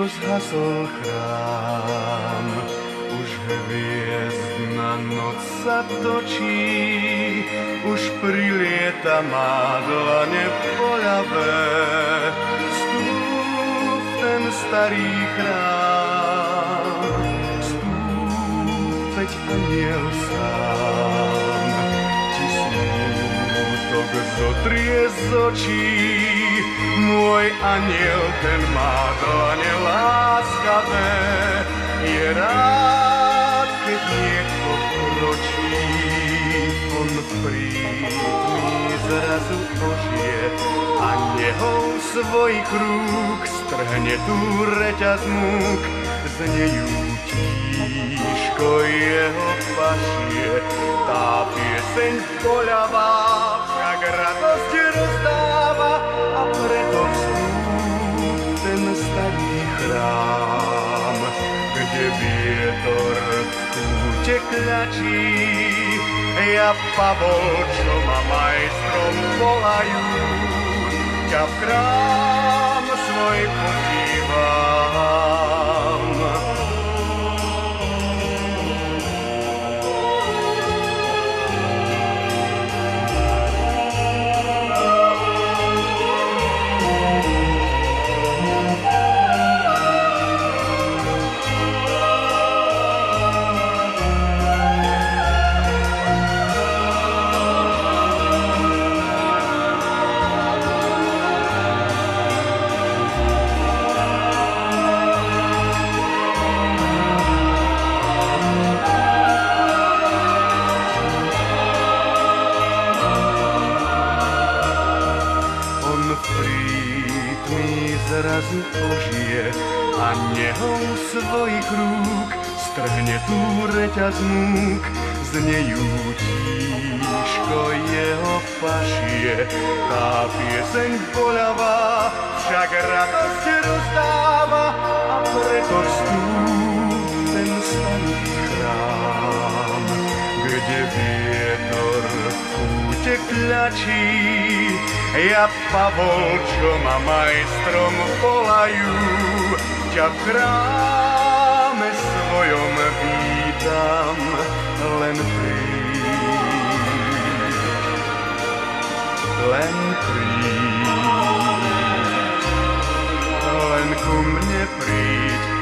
zhasol chrám, už hviezdna noc sa točí, už prilieta má dlane poľavé. Vstúp v ten starý chrám, vstúp, veď aniel sám ti smútok zotrie z očí. Môj aniel, ten má dlane láskavé, je rád, keď niekto kročí. On prídmi zrazu ožije a nehou svoj krúg strhne tú reťaz múk. Znejú tížko jeho pašie, tá pieseň poľavá však radosť rozdáva. A preto vstúp ten starý chrám, kde vietor v kúte kľačí. Ja Pavol, čo ma majstrom volajú, ťa v chrám svoj pozývam. Zrazu ožije a nehou svoj krúg strhne tú reťaz múk. Znejú tížko jeho pašie, tá pieseň poľavá však radosť rozdáva. A preto vstúp ten starý chrám, kde vietor v kúte kľačí. Ja Pavol, čo ma majstrom volajú, ťa v chráme svojom vítam, len príď, len príď, len ku mne príď.